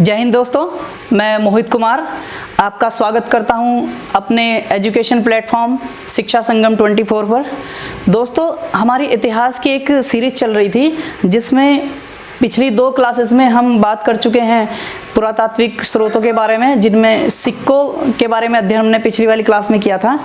जय हिंद दोस्तों, मैं मोहित कुमार आपका स्वागत करता हूं अपने एजुकेशन प्लेटफॉर्म शिक्षा संगम 24 पर। दोस्तों, हमारी इतिहास की एक सीरीज चल रही थी जिसमें पिछली 2 क्लासेस में हम बात कर चुके हैं पुरातात्विक स्रोतों के बारे में, जिनमें सिक्कों के बारे में अध्ययन हमने पिछली वाली क्लास में किया था।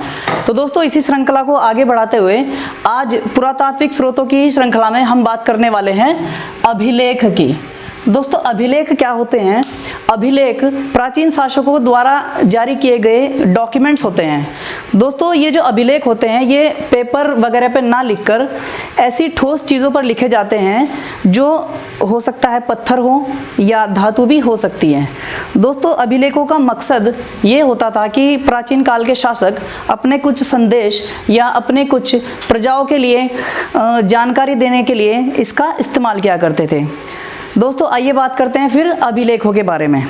तो दोस्तों, इसी श्रृंखला को आगे बढ़ाते हुए आज पुरातात्विक स्रोतों की श्रृंखला में हम बात करने वाले हैं अभिलेख की। दोस्तों, अभिलेख क्या होते हैं? अभिलेख प्राचीन शासकों द्वारा जारी किए गए डॉक्यूमेंट्स होते हैं। दोस्तों, ये जो अभिलेख होते हैं ये पेपर वगैरह पे ना लिखकर ऐसी ठोस चीज़ों पर लिखे जाते हैं जो हो सकता है पत्थर हो या धातु भी हो सकती है। दोस्तों, अभिलेखों का मकसद ये होता था कि प्राचीन काल के शासक अपने कुछ संदेश या अपने कुछ प्रजाओं के लिए जानकारी देने के लिए इसका इस्तेमाल किया करते थे। दोस्तों, आइए बात करते हैं फिर अभिलेखों के बारे में।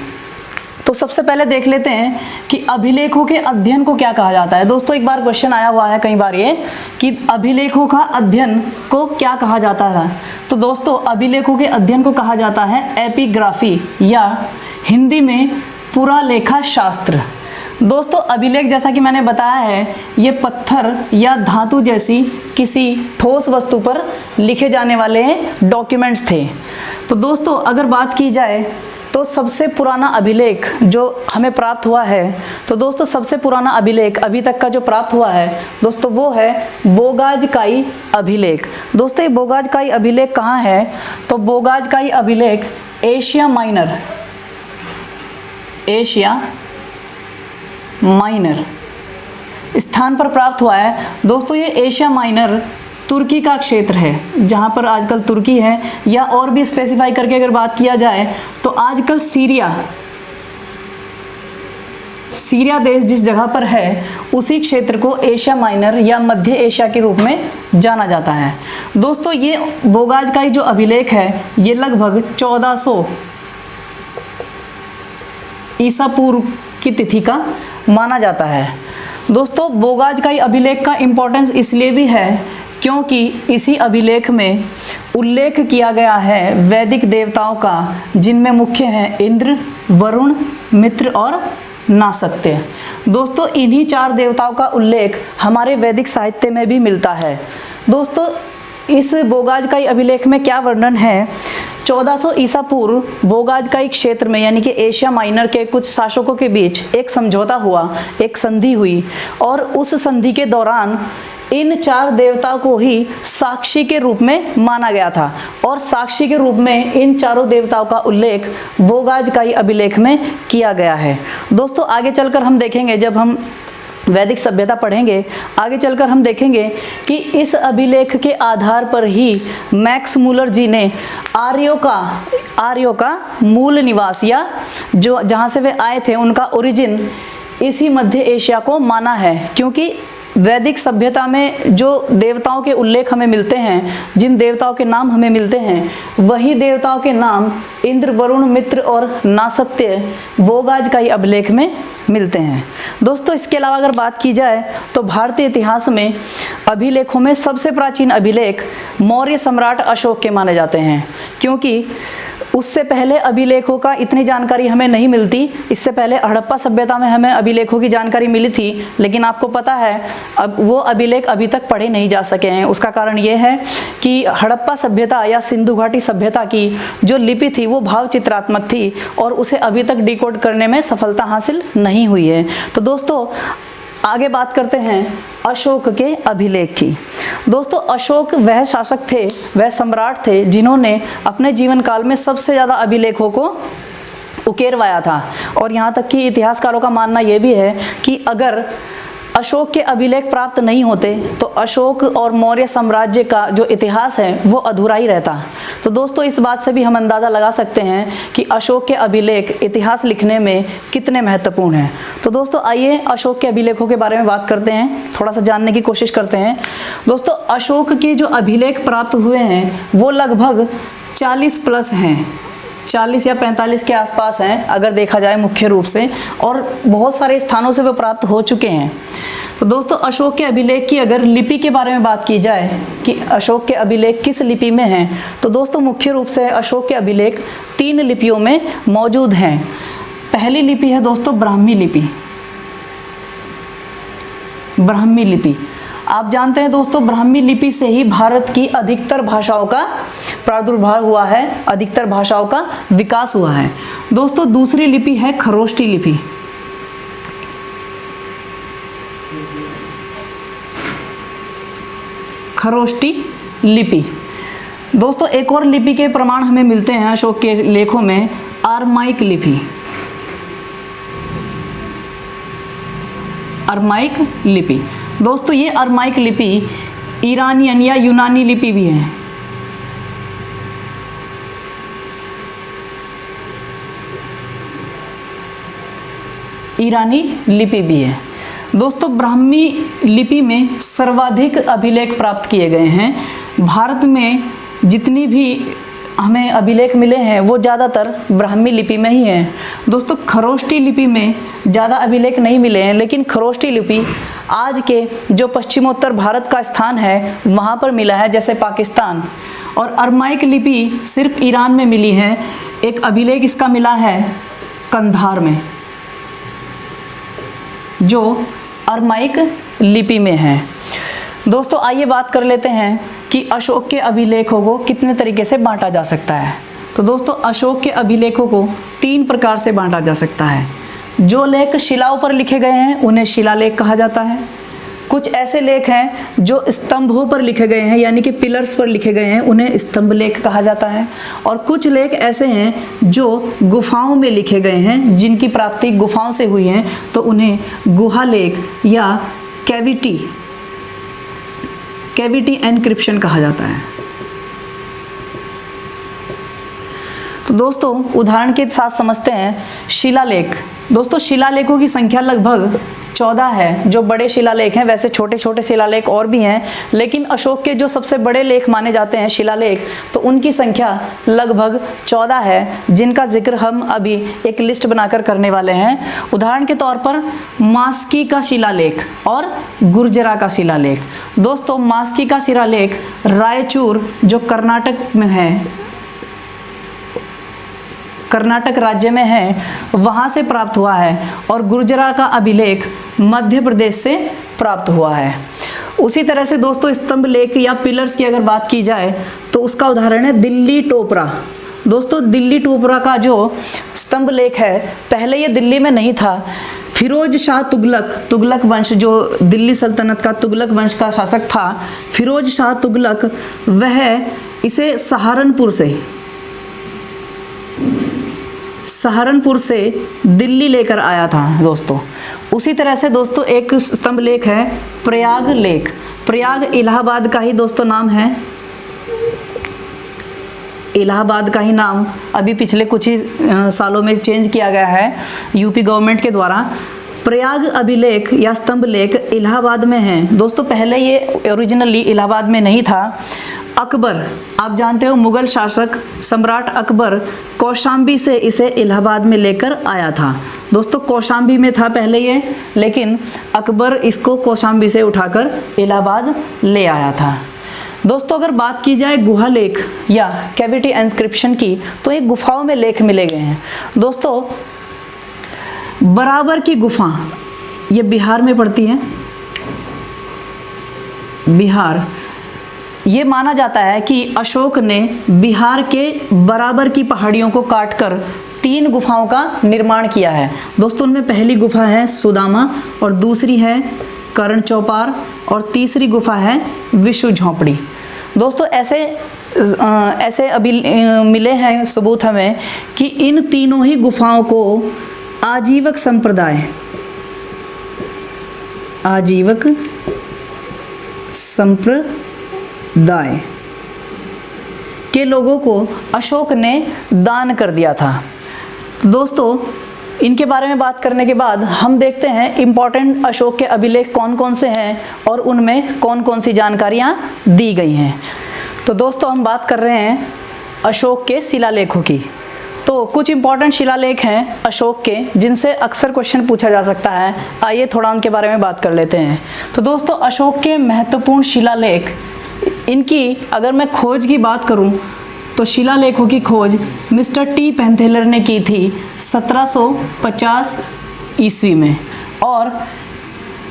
तो सबसे पहले देख लेते हैं कि अभिलेखों के अध्ययन को क्या कहा जाता है। दोस्तों, एक बार क्वेश्चन आया हुआ है कई बार ये कि अभिलेखों का अध्ययन को क्या कहा जाता है। तो दोस्तों, अभिलेखों के अध्ययन को कहा जाता है एपिग्राफी या हिंदी में पुरालेखा शास्त्र। दोस्तों, अभिलेख जैसा कि मैंने बताया है ये पत्थर या धातु जैसी किसी ठोस वस्तु पर लिखे जाने वाले डॉक्यूमेंट्स थे। तो दोस्तों, अगर बात की जाए तो सबसे पुराना अभिलेख जो हमें प्राप्त हुआ है, तो दोस्तों सबसे पुराना अभिलेख अभी तक का जो प्राप्त हुआ है दोस्तों वो है बोगाजकाई अभिलेख। दोस्तों, ये बोगाजकाई अभिलेख कहाँ है? तो बोगाजकाई अभिलेख एशिया माइनर स्थान पर प्राप्त हुआ है। दोस्तों, ये एशिया माइनर तुर्की का क्षेत्र है, जहाँ पर आजकल तुर्की है, या और भी स्पेसिफाई करके अगर बात किया जाए तो आजकल सीरिया देश जिस जगह पर है उसी क्षेत्र को एशिया माइनर या मध्य एशिया के रूप में जाना जाता है। दोस्तों, ये बोगाजकाई जो अभिलेख है ये लगभग 1400 ईसा पूर्व की तिथि का माना जाता है। दोस्तों, बोगाजकाई अभिलेख का इम्पोर्टेंस इसलिए भी है क्योंकि इसी अभिलेख में उल्लेख किया गया है वैदिक देवताओं का, जिनमें मुख्य हैं इंद्र, वरुण, मित्र और नासत्य। दोस्तों, इन्हीं 4 देवताओं का उल्लेख हमारे वैदिक साहित्य में भी मिलता है। दोस्तों, इस बोगाजकाई अभिलेख में क्या वर्णन है? 1400 ईसा पूर्व बोगाजकाई क्षेत्र में यानी कि एशिया माइनर के कुछ शासकों के बीच एक समझौता हुआ, एक संधि हुई, और उस संधि के दौरान इन 4 देवताओं को ही साक्षी के रूप में माना गया था, और साक्षी के रूप में इन 4 देवताओं का उल्लेख बोगाजकाई अभिलेख में किया गया है। दोस्तों, आगे चलकर हम देखेंगे, जब हम वैदिक सभ्यता पढ़ेंगे आगे चलकर हम देखेंगे कि इस अभिलेख के आधार पर ही मैक्स मूलर जी ने आर्यों का मूल निवास या जो जहाँ से वे आए थे उनका ओरिजिन इसी मध्य एशिया को माना है। क्योंकि वैदिक सभ्यता में जो देवताओं के उल्लेख हमें मिलते हैं, जिन देवताओं के नाम हमें मिलते हैं, वही देवताओं के नाम इंद्र, वरुण, मित्र और नासत्य बोगाजकाई अभिलेख में मिलते हैं। दोस्तों, इसके अलावा अगर बात की जाए तो भारतीय इतिहास में अभिलेखों में सबसे प्राचीन अभिलेख मौर्य सम्राट अशोक के माने जाते हैं, क्योंकि उससे पहले अभिलेखों का इतनी जानकारी हमें नहीं मिलती। इससे पहले हड़प्पा सभ्यता में हमें अभिलेखों की जानकारी मिली थी, लेकिन आपको पता है अब वो अभिलेख अभी तक पढ़े नहीं जा सके हैं। उसका कारण ये है कि हड़प्पा सभ्यता या सिंधु घाटी सभ्यता की जो लिपि थी वो भाव चित्रात्मक थी और उसे अभी तक डिकोड करने में सफलता हासिल नहीं हुई है। तो दोस्तों, आगे बात करते हैं अशोक के अभिलेख की। दोस्तों, अशोक वह शासक थे, वह सम्राट थे जिन्होंने अपने जीवन काल में सबसे ज़्यादा अभिलेखों को उकेरवाया था। और यहाँ तक कि इतिहासकारों का मानना यह भी है कि अगर अशोक के अभिलेख प्राप्त नहीं होते तो अशोक और मौर्य साम्राज्य का जो इतिहास है वो अधूरा ही रहता। तो दोस्तों, इस बात से भी हम अंदाज़ा लगा सकते हैं कि अशोक के अभिलेख इतिहास लिखने में कितने महत्वपूर्ण हैं। तो दोस्तों, आइए अशोक के अभिलेखों के बारे में बात करते हैं, थोड़ा सा जानने की कोशिश करते हैं। दोस्तों, अशोक के जो अभिलेख प्राप्त हुए हैं वो लगभग 40 प्लस हैं, 40 या 45 के आसपास हैं अगर देखा जाए मुख्य रूप से, और बहुत सारे स्थानों से वो प्राप्त हो चुके हैं। तो दोस्तों अशोक के अभिलेख की अगर लिपि के बारे में बात की जाए कि अशोक के अभिलेख किस लिपि में हैं, तो दोस्तों मुख्य रूप से अशोक के अभिलेख 3 लिपियों में मौजूद हैं। पहली लिपि है दोस्तों ब्राह्मी लिपि। ब्राह्मी लिपि आप जानते हैं दोस्तों, ब्राह्मी लिपि से ही भारत की अधिकतर भाषाओं का प्रादुर्भाव हुआ है, अधिकतर भाषाओं का विकास हुआ है। दोस्तों दूसरी लिपि है खरोष्टी लिपि। खरोष्टी लिपि दोस्तों एक और लिपि के प्रमाण हमें मिलते हैं अशोक के लेखों में, अरमाइक लिपि। अरमाइक लिपि दोस्तों ये अरमाइक लिपि ईरानियन या यूनानी लिपि भी है। ईरानी लिपि भी है। दोस्तों ब्राह्मी लिपि में सर्वाधिक अभिलेख प्राप्त किए गए हैं। भारत में जितनी भी हमें अभिलेख मिले हैं वो ज़्यादातर ब्राह्मी लिपि में ही हैं। दोस्तों खरोष्टी लिपि में ज़्यादा अभिलेख नहीं मिले हैं, लेकिन खरोष्टी लिपि आज के जो पश्चिमोत्तर भारत का स्थान है वहाँ पर मिला है, जैसे पाकिस्तान। और अरमाइक लिपि सिर्फ ईरान में मिली है। एक अभिलेख इसका मिला है कंधार में, जो अरमाइक लिपि में है। दोस्तों आइए बात कर लेते हैं कि अशोक के अभिलेखों को कितने तरीके से बांटा जा सकता है। तो दोस्तों अशोक के अभिलेखों को 3 प्रकार से बांटा जा सकता है। जो लेख शिलाओं पर लिखे गए हैं उन्हें शिलालेख कहा जाता है। कुछ ऐसे लेख हैं जो स्तंभों पर लिखे गए हैं, यानी कि पिलर्स पर लिखे गए हैं, उन्हें स्तंभ लेख कहा जाता है। और कुछ लेख ऐसे हैं जो गुफाओं में लिखे गए हैं, जिनकी प्राप्ति गुफाओं से हुई है, तो उन्हें गुहा लेख या कैविटी एनक्रिप्शन कहा जाता है। तो दोस्तों उदाहरण के साथ समझते हैं शिलालेख। दोस्तों शिलालेखों की संख्या लगभग 14 है, जो बड़े शिलालेख हैं। वैसे छोटे छोटे शिलालेख और भी हैं, लेकिन अशोक के जो सबसे बड़े लेख माने जाते हैं शिलालेख, तो उनकी संख्या लगभग 14 है, जिनका जिक्र हम अभी एक लिस्ट बनाकर करने वाले हैं। उदाहरण के तौर पर मास्की का शिलालेख और गुर्जरा का शिलालेख। दोस्तों मास्की का शिलालेख रायचूर जो कर्नाटक में है, कर्नाटक राज्य में है, वहाँ से प्राप्त हुआ है। और गुर्जरा का अभिलेख मध्य प्रदेश से प्राप्त हुआ है। उसी तरह से दोस्तों स्तंभ लेख या पिलर्स की अगर बात की जाए तो उसका उदाहरण है दिल्ली टोपरा। दोस्तों दिल्ली टोपरा का जो स्तंभ लेख है, पहले ये दिल्ली में नहीं था। फिरोज शाह तुगलक वंश, जो दिल्ली सल्तनत का तुगलक वंश का शासक था, फिरोज शाह तुगलक, वह इसे सहारनपुर से दिल्ली लेकर आया था दोस्तों। उसी तरह से दोस्तों एक स्तंभ लेख है प्रयाग लेख। प्रयाग इलाहाबाद का ही दोस्तों नाम है। इलाहाबाद का ही नाम अभी पिछले कुछ ही सालों में चेंज किया गया है यूपी गवर्नमेंट के द्वारा। प्रयाग अभिलेख या स्तंभ लेख इलाहाबाद में है। दोस्तों पहले ये ओरिजिनली इलाहाबाद में नहीं था। अकबर, आप जानते हो मुगल शासक सम्राट अकबर कौशाम्बी से इसे इलाहाबाद में लेकर आया था। दोस्तों कौशाम्बी में था पहले ये, लेकिन अकबर इसको कौशाम्बी से उठाकर इलाहाबाद ले आया था। दोस्तों अगर बात की जाए गुहा लेख या कैविटी इंस्क्रिप्शन की, तो ये गुफाओं में लेख मिले गए हैं। दोस्तों बराबर की गुफा, ये बिहार में पड़ती है। बिहार, ये माना जाता है कि अशोक ने बिहार के बराबर की पहाड़ियों को काटकर 3 गुफाओं का निर्माण किया है। दोस्तों उनमें पहली गुफा है सुदामा, और दूसरी है कर्ण चौपार, और तीसरी गुफा है विष्णु झोंपड़ी। दोस्तों ऐसे अभी मिले हैं सबूत हमें कि इन तीनों ही गुफाओं को आजीवक संप्रदाय के लोगों को अशोक ने दान कर दिया था। तो दोस्तों इनके बारे में बात करने के बाद हम देखते हैं इम्पॉर्टेंट अशोक के अभिलेख कौन कौन से हैं और उनमें कौन कौन सी जानकारियाँ दी गई हैं। तो दोस्तों हम बात कर रहे हैं अशोक के शिलालेखों की। तो कुछ इंपॉर्टेंट शिलालेख हैं अशोक के जिनसे अक्सर क्वेश्चन पूछा जा सकता है। आइए थोड़ा उनके बारे में बात कर लेते हैं। तो दोस्तों अशोक के महत्वपूर्ण शिलालेख, इनकी अगर मैं खोज की बात करूं तो शिलालेखों की खोज मिस्टर टी पेंथेलर ने की थी 1750 ईस्वी में। और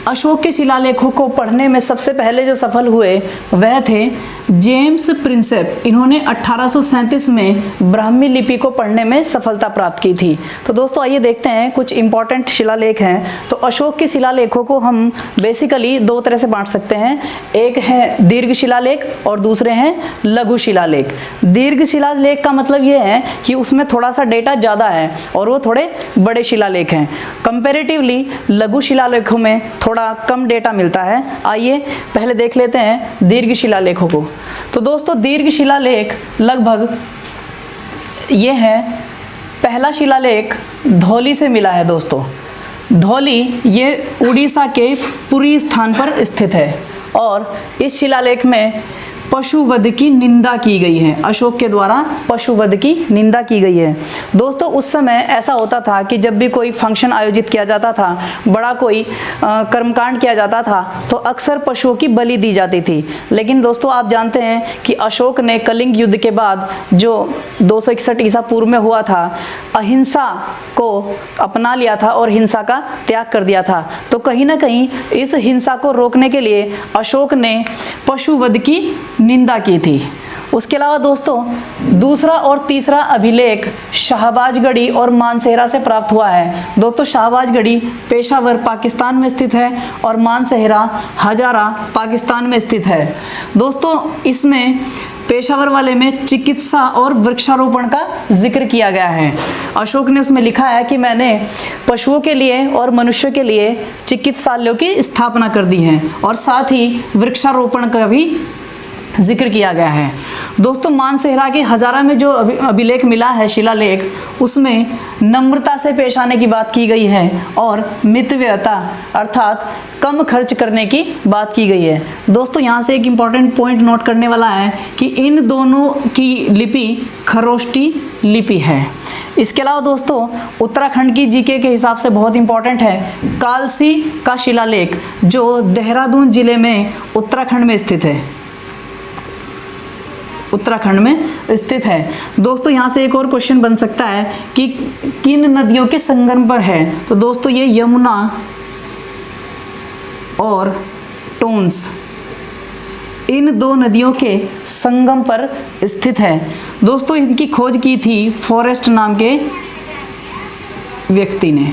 अशोक के शिलालेखों को पढ़ने में सबसे पहले जो सफल हुए वह थे जेम्स प्रिंसेप। इन्होंने 1837 में ब्राह्मी लिपि को पढ़ने में सफलता प्राप्त की थी। तो दोस्तों आइए देखते हैं कुछ इंपॉर्टेंट शिलालेख हैं। तो अशोक के शिलालेखों को हम बेसिकली दो तरह से बांट सकते हैं, एक है दीर्घ शिलालेख और दूसरे हैं लघु शिलालेख। दीर्घ शिलालेख का मतलब ये है कि उसमें थोड़ा सा डेटा ज़्यादा है और वो थोड़े बड़े शिलालेख हैं। कंपेरेटिवली लघु शिलालेखों में थोड़ा कम डेटा मिलता है। आइए पहले देख लेते हैं दीर्घ शिलालेखों को। तो दोस्तों दीर्घ शिलालेख लगभग ये है, पहला शिलालेख धौली से मिला है। दोस्तों धौली ये उड़ीसा के पुरी स्थान पर स्थित है और इस शिलालेख में पशुवध की निंदा की गई है। अशोक के द्वारा पशुवध की निंदा की गई है। दोस्तों उस समय ऐसा होता था कि जब भी कोई फंक्शन आयोजित किया जाता था, बड़ा कोई कर्मकांड किया जाता था, तो अक्सर पशुओं की बलि दी जाती थी। लेकिन दोस्तों आप जानते हैं कि अशोक ने कलिंग युद्ध के बाद जो 261 ईसा पूर्व में हुआ था, अहिंसा को अपना लिया था और हिंसा का त्याग कर दिया था। तो कहीं ना कहीं इस हिंसा को रोकने के लिए अशोक ने पशुवध की निंदा की थी। उसके अलावा दोस्तों दूसरा और तीसरा अभिलेख शाहबाजगढ़ी और मानसेहरा से प्राप्त हुआ है। दोस्तों शाहबाजगढ़ी पेशावर पाकिस्तान में स्थित है और मानसेहरा हजारा पाकिस्तान में स्थित है। दोस्तों इसमें पेशावर वाले में चिकित्सा और वृक्षारोपण का जिक्र किया गया है। अशोक ने उसमें लिखा है कि मैंने पशुओं के लिए और मनुष्यों के लिए चिकित्सालयों की स्थापना कर दी है और साथ ही वृक्षारोपण का भी जिक्र किया गया है। दोस्तों मानसेहरा के हजारा में जो अभिलेख मिला है शिलालेख, उसमें नम्रता से पेश आने की बात की गई है और मितव्ययता अर्थात कम खर्च करने की बात की गई है। दोस्तों यहाँ से एक इम्पॉर्टेंट पॉइंट नोट करने वाला है कि इन दोनों की लिपि खरोष्टी लिपि है। इसके अलावा दोस्तों उत्तराखंड की जीके के हिसाब से बहुत इंपॉर्टेंट है कालसी का शिलालेख, जो देहरादून जिले में उत्तराखंड में स्थित है। उत्तराखंड में स्थित है। दोस्तों यहाँ से एक और क्वेश्चन बन सकता है कि किन नदियों के संगम पर है। तो दोस्तों ये यमुना और टोंस, इन दो नदियों के संगम पर स्थित है। दोस्तों इनकी खोज की थी फॉरेस्ट नाम के व्यक्ति ने।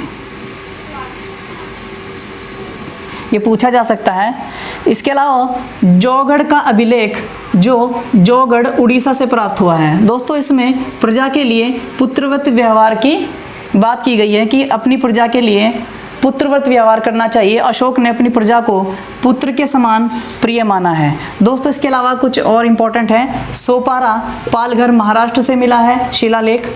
ये पूछा जा सकता है। इसके अलावा जौगढ़ का अभिलेख, जो जौगढ़ उड़ीसा से प्राप्त हुआ है। दोस्तों इसमें प्रजा के लिए पुत्रवत व्यवहार की बात की गई है कि अपनी प्रजा के लिए पुत्रवत व्यवहार करना चाहिए। अशोक ने अपनी प्रजा को पुत्र के समान प्रिय माना है। दोस्तों इसके अलावा कुछ और इम्पोर्टेंट है। सोपारा पालघर महाराष्ट्र से मिला है शिलालेख।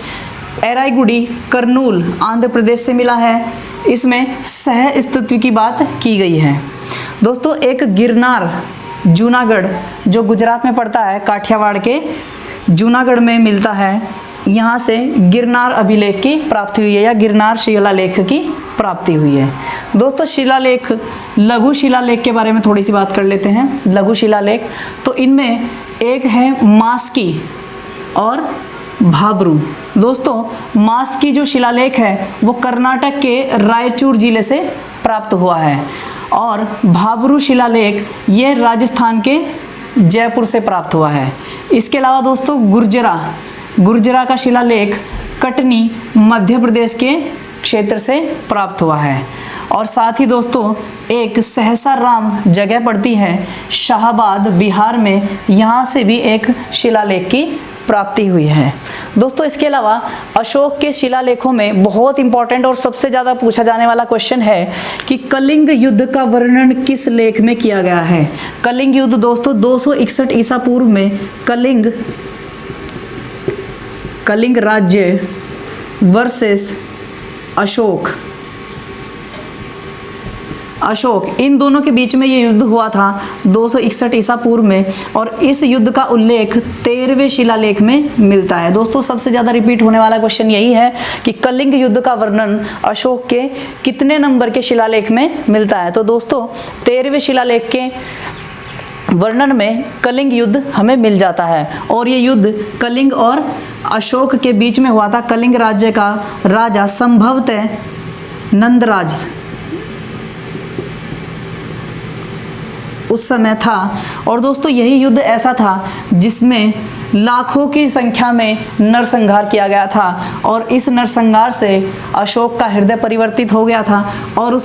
एराईगुड़ी करनूल आंध्र प्रदेश से मिला है। इसमें सह अस्तित्व की बात की गई है। दोस्तों एक गिरनार जूनागढ़ जो गुजरात में पड़ता है, काठियावाड़ के जूनागढ़ में मिलता है, यहाँ से गिरनार अभिलेख की प्राप्ति हुई है या गिरनार शिलालेख की प्राप्ति हुई है। दोस्तों शिलालेख, लघु शिलालेख के बारे में थोड़ी सी बात कर लेते हैं। लघु शिलालेख तो इनमें एक है मास्की और भाब्रू। दोस्तों मास्की जो शिलालेख है वो कर्नाटक के रायचूर जिले से प्राप्त हुआ है और भाब्रू शिलालेख ये राजस्थान के जयपुर से प्राप्त हुआ है। इसके अलावा दोस्तों गुर्जरा का शिलालेख कटनी मध्य प्रदेश के क्षेत्र से प्राप्त हुआ है। और साथ ही दोस्तों एक सहसा राम जगह पड़ती है शाहाबाद बिहार में, यहाँ से भी एक शिलालेख की प्राप्ति हुई है। दोस्तों इसके अलावा अशोक के शिलालेखों में बहुत इंपॉर्टेंट और सबसे ज़्यादा पूछा जाने वाला क्वेश्चन है कि कलिंग युद्ध का वर्णन किस लेख में किया गया है। कलिंग युद्ध दोस्तों 261 ईसा पूर्व में कलिंग राज्य वर्सेस अशोक, इन दोनों के बीच में ये युद्ध हुआ था 261 ईसा पूर्व में, और इस युद्ध का उल्लेख 13वें शिलालेख में मिलता है। दोस्तों सबसे ज़्यादा रिपीट होने वाला क्वेश्चन यही है कि कलिंग युद्ध का वर्णन अशोक के कितने नंबर के शिलालेख में मिलता है। तो दोस्तों 13वें शिलालेख के वर्णन में कलिंग युद्ध हमें मिल जाता है, और ये युद्ध कलिंग और अशोक के बीच में हुआ था। कलिंग राज्य का राजा संभवतः नंदराज उस समय था। और दोस्तों यही युद्ध ऐसा था जिसमें लाखों की संख्या में नरसंहार किया गया था, और इस नरसंहार से अशोक का हृदय परिवर्तित हो गया था, और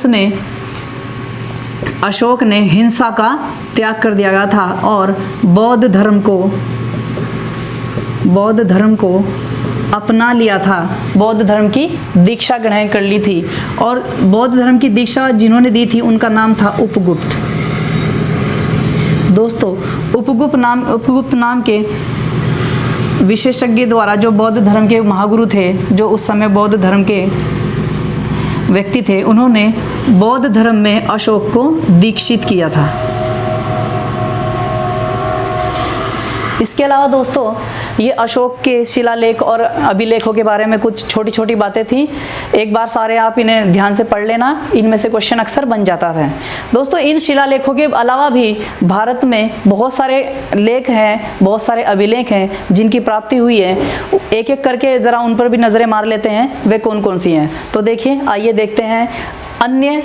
अशोक ने हिंसा का त्याग कर दिया गया था, और बौद्ध धर्म को अपना लिया था। बौद्ध धर्म की दीक्षा ग्रहण कर ली थी, और बौद्ध धर्म की दीक्षा जिन्होंने दी थी उनका नाम था उपगुप्त। दोस्तों उपगुप्त नाम के विशेषज्ञ द्वारा, जो बौद्ध धर्म के महागुरु थे, जो उस समय बौद्ध धर्म के व्यक्ति थे, उन्होंने बौद्ध धर्म में अशोक को दीक्षित किया था। इसके अलावा दोस्तों ये अशोक के शिलालेख और अभिलेखों के बारे में कुछ छोटी छोटी बातें थी। एक बार सारे आप इन्हें ध्यान से पढ़ लेना, इनमें से क्वेश्चन अक्सर बन जाता है। दोस्तों इन शिलालेखों के अलावा भी भारत में बहुत सारे लेख हैं, बहुत सारे अभिलेख हैं जिनकी प्राप्ति हुई है। एक एक करके ज़रा उन पर भी नज़रें मार लेते हैं, वे कौन कौन सी हैं। तो देखिए, आइए देखते हैं अन्य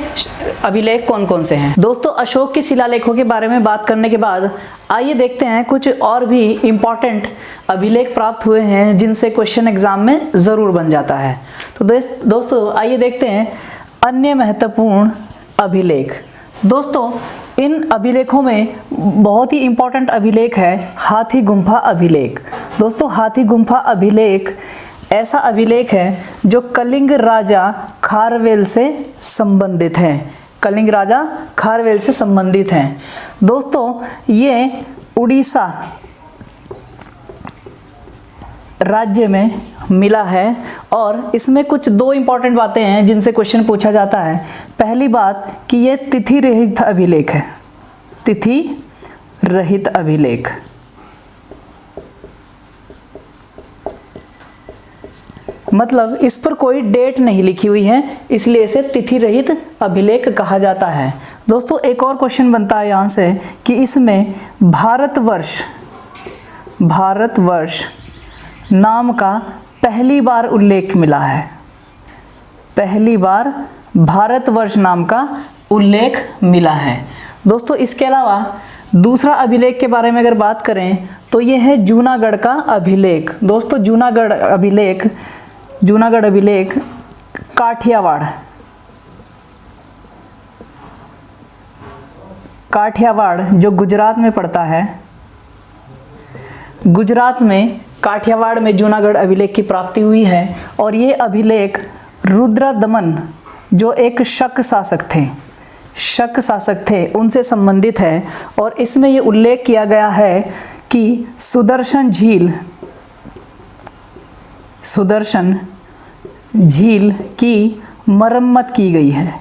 अभिलेख कौन कौन से हैं। दोस्तों अशोक के शिलालेखों के बारे में बात करने के बाद आइए देखते हैं कुछ और भी इम्पॉर्टेंट अभिलेख प्राप्त हुए हैं जिनसे क्वेश्चन एग्जाम में ज़रूर बन जाता है। तो दोस्तों आइए देखते हैं अन्य महत्वपूर्ण अभिलेख। दोस्तों इन अभिलेखों में बहुत ही इम्पॉर्टेंट अभिलेख है हाथी गुम्फा अभिलेख। दोस्तों हाथी गुम्फा अभिलेख ऐसा अभिलेख है जो कलिंग राजा खारवेल से संबंधित है। कलिंग राजा खारवेल से संबंधित हैं। दोस्तों ये उड़ीसा राज्य में मिला है, और इसमें कुछ दो इम्पॉर्टेंट बातें हैं जिनसे क्वेश्चन पूछा जाता है। पहली बात कि ये तिथि रहित अभिलेख है। तिथि रहित अभिलेख, मतलब इस पर कोई डेट नहीं लिखी हुई है, इसलिए इसे तिथि रहित अभिलेख कहा जाता है। दोस्तों एक और क्वेश्चन बनता है यहाँ से कि इसमें भारतवर्ष नाम का पहली बार उल्लेख मिला है। पहली बार भारतवर्ष नाम का उल्लेख मिला है। दोस्तों इसके अलावा दूसरा अभिलेख के बारे में अगर बात करें तो ये है जूनागढ़ का अभिलेख। दोस्तों जूनागढ़ अभिलेख काठियावाड़ जो गुजरात में पड़ता है, गुजरात में काठियावाड़ में जूनागढ़ अभिलेख की प्राप्ति हुई है। और ये अभिलेख रुद्रदमन जो एक शक शासक थे उनसे संबंधित है, और इसमें ये उल्लेख किया गया है कि सुदर्शन झील की मरम्मत की गई है।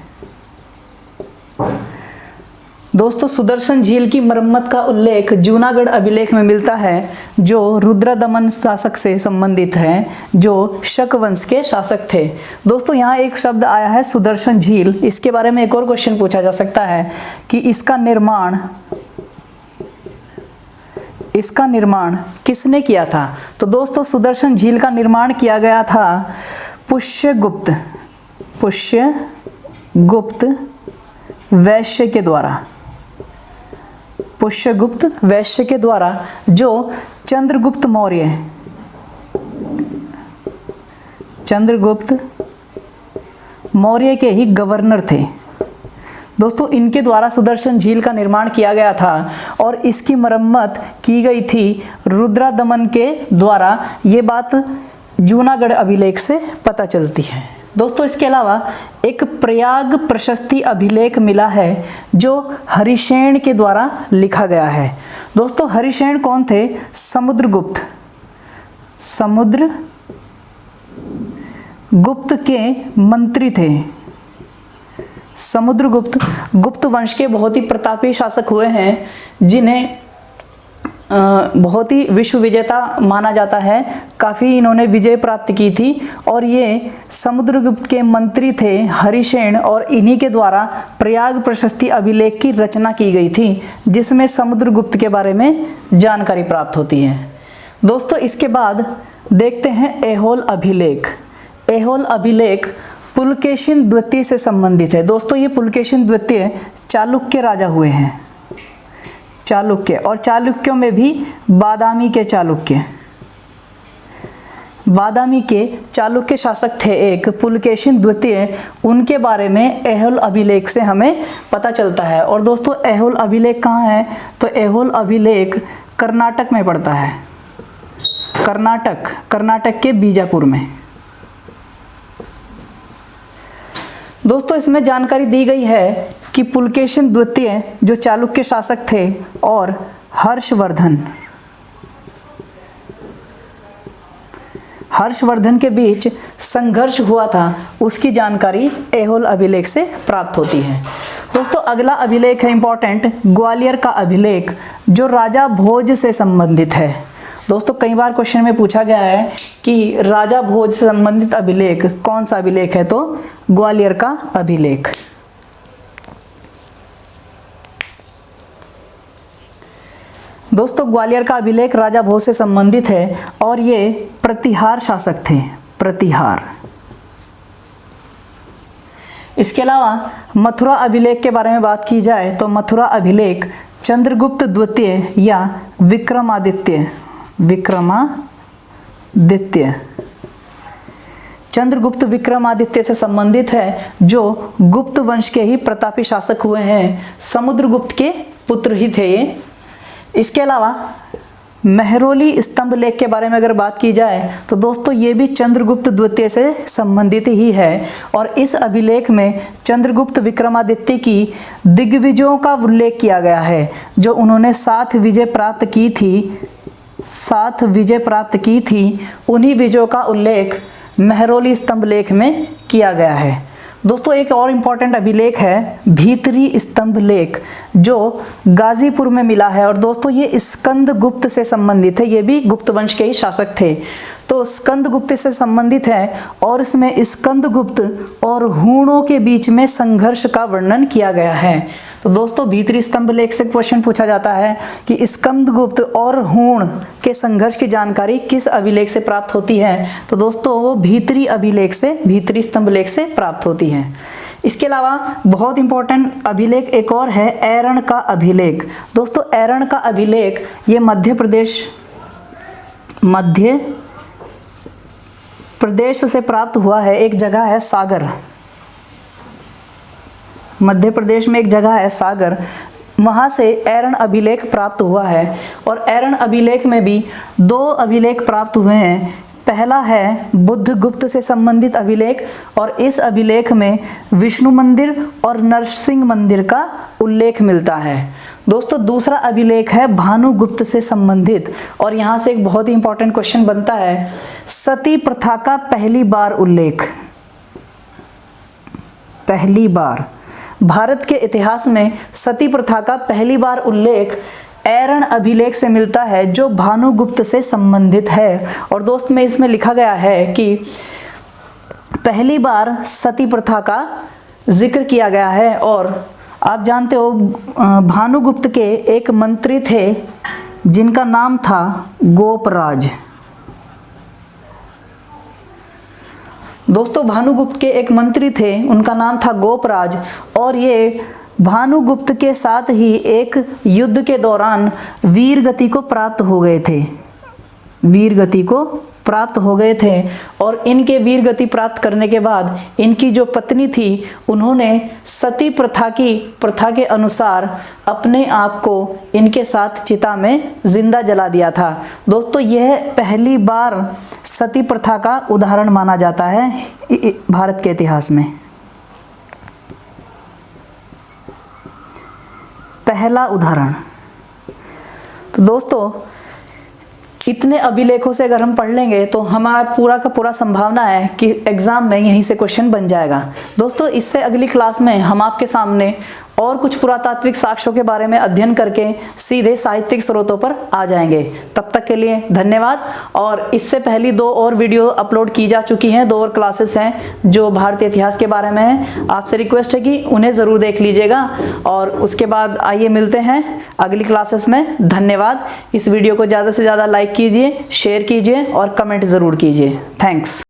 दोस्तों सुदर्शन झील की मरम्मत का उल्लेख जूनागढ़ अभिलेख में मिलता है, जो रुद्रदमन शासक से संबंधित है, जो शक वंश के शासक थे। दोस्तों यहाँ एक शब्द आया है सुदर्शन झील, इसके बारे में एक और क्वेश्चन पूछा जा सकता है कि इसका निर्माण किसने किया था। तो दोस्तों सुदर्शन झील का निर्माण किया गया था पुष्यगुप्त वैश्य के द्वारा। पुष्यगुप्त वैश्य के द्वारा, जो चंद्रगुप्त मौर्य के ही गवर्नर थे। दोस्तों इनके द्वारा सुदर्शन झील का निर्माण किया गया था, और इसकी मरम्मत की गई थी रुद्रदमन के द्वारा। ये बात जूनागढ़ अभिलेख से पता चलती है। दोस्तों इसके अलावा एक प्रयाग प्रशस्ति अभिलेख मिला है जो हरिशेन के द्वारा लिखा गया है। दोस्तों हरिशेन कौन थे? समुद्रगुप्त के मंत्री थे। समुद्रगुप्त गुप्त वंश के बहुत ही प्रतापी शासक हुए हैं, जिन्हें बहुत ही विश्व विजेता माना जाता है। काफ़ी इन्होंने विजय प्राप्त की थी और ये समुद्रगुप्त के मंत्री थे हरिसेन, और इन्हीं के द्वारा प्रयाग प्रशस्ति अभिलेख की रचना की गई थी, जिसमें समुद्रगुप्त के बारे में जानकारी प्राप्त होती है। दोस्तों इसके बाद देखते हैं ऐहोल अभिलेख। ऐहोल अभिलेख पुलकेशिन द्वितीय से संबंधित है। दोस्तों ये पुलकेशिन द्वितीय चालुक्य राजा हुए हैं, चालुक्य, और चालुक्यों में भी बादामी के चालुक्य, बादामी के चालुक्य शासक थे एक पुलकेशिन द्वितीय। उनके बारे में ऐहोल अभिलेख से हमें पता चलता है। और दोस्तों ऐहोल अभिलेख कहाँ है? तो ऐहोल अभिलेख कर्नाटक में पड़ता है, कर्नाटक के बीजापुर में। दोस्तों इसमें जानकारी दी गई है कि पुलकेशिन द्वितीय जो चालुक्य शासक थे और हर्षवर्धन के बीच संघर्ष हुआ था, उसकी जानकारी ऐहोल अभिलेख से प्राप्त होती है। दोस्तों अगला अभिलेख है इंपॉर्टेंट, ग्वालियर का अभिलेख, जो राजा भोज से संबंधित है। दोस्तों कई बार क्वेश्चन में पूछा गया है कि राजा भोज से संबंधित अभिलेख कौन सा अभिलेख है? तो ग्वालियर का अभिलेख। दोस्तों ग्वालियर का अभिलेख राजा भोज से संबंधित है और ये प्रतिहार शासक थे, प्रतिहार। इसके अलावा मथुरा अभिलेख के बारे में बात की जाए तो मथुरा अभिलेख चंद्रगुप्त द्वितीय या चंद्रगुप्त विक्रमादित्य से संबंधित है, जो गुप्त वंश के ही प्रतापी शासक हुए हैं। समुद्रगुप्त के पुत्र ही थे ये। इसके अलावा मेहरौली स्तंभ लेख के बारे में अगर बात की जाए तो दोस्तों ये भी चंद्रगुप्त द्वितीय से संबंधित ही है, और इस अभिलेख में चंद्रगुप्त विक्रमादित्य की दिग्विजयों का उल्लेख किया गया है, जो उन्होंने 7 विजय प्राप्त की थी। उन्हीं विजयों का उल्लेख मेहरौली स्तंभ लेख में किया गया है। दोस्तों एक और इम्पॉर्टेंट अभिलेख है भीतरी स्तंभ लेख, जो गाजीपुर में मिला है। और दोस्तों ये स्कंदगुप्त से संबंधित है, ये भी गुप्त वंश के ही शासक थे। तो स्कंदगुप्त से संबंधित है और इसमें स्कंदगुप्त और हूणों के बीच में संघर्ष का वर्णन किया गया है। तो दोस्तों भीतरी स्तंभ लेख से क्वेश्चन पूछा जाता है कि स्कंदगुप्त और हूण के संघर्ष की जानकारी किस अभिलेख से प्राप्त होती है? तो दोस्तों वो भीतरी स्तंभ लेख से प्राप्त होती है। इसके अलावा बहुत इंपॉर्टेंट अभिलेख एक और है ऐरण का अभिलेख। दोस्तों ऐरण का अभिलेख ये मध्य प्रदेश से प्राप्त हुआ है। एक जगह है सागर, मध्य प्रदेश में एक जगह है सागर, वहाँ से ऐरण अभिलेख प्राप्त हुआ है। और ऐरण अभिलेख में भी 2 अभिलेख प्राप्त हुए हैं। पहला है बुद्धगुप्त से संबंधित अभिलेख, और इस अभिलेख में विष्णु मंदिर और नरसिंह मंदिर का उल्लेख मिलता है। दोस्तों दूसरा अभिलेख है भानुगुप्त से संबंधित, और यहाँ से एक बहुत ही इंपॉर्टेंट क्वेश्चन बनता है सती प्रथा का पहली बार भारत के इतिहास में सती प्रथा का पहली बार उल्लेख ऐरण अभिलेख से मिलता है, जो भानुगुप्त से संबंधित है। और दोस्त में इसमें लिखा गया है कि पहली बार सती प्रथा का जिक्र किया गया है। और आप जानते हो भानुगुप्त के एक मंत्री थे जिनका नाम था गोपराज। दोस्तों भानुगुप्त के एक मंत्री थे, उनका नाम था गोपराज, और ये भानुगुप्त के साथ ही एक युद्ध के दौरान वीरगति को प्राप्त हो गए थे। और इनके वीरगति प्राप्त करने के बाद इनकी जो पत्नी थी, उन्होंने सती प्रथा के अनुसार अपने आप को इनके साथ चिता में जिंदा जला दिया था। दोस्तों यह पहली बार सती प्रथा का उदाहरण माना जाता है भारत के इतिहास में। पहला उदाहरण। तो दोस्तों इतने अभिलेखों से अगर हम पढ़ लेंगे तो हमारा पूरा का पूरा संभावना है कि एग्जाम में यहीं से क्वेश्चन बन जाएगा। दोस्तों, इससे अगली क्लास में हम आपके सामने और कुछ पुरातात्विक साक्ष्यों के बारे में अध्ययन करके सीधे साहित्यिक स्रोतों पर आ जाएंगे। तब तक के लिए धन्यवाद। और इससे पहली 2 और वीडियो अपलोड की जा चुकी हैं, 2 और क्लासेस हैं जो भारतीय इतिहास के बारे में हैं। आपसे रिक्वेस्ट है कि उन्हें ज़रूर देख लीजिएगा। और उसके बाद आइए मिलते हैं अगली क्लासेस में। धन्यवाद। इस वीडियो को ज़्यादा से ज़्यादा लाइक कीजिए, शेयर कीजिए और कमेंट ज़रूर कीजिए। थैंक्स।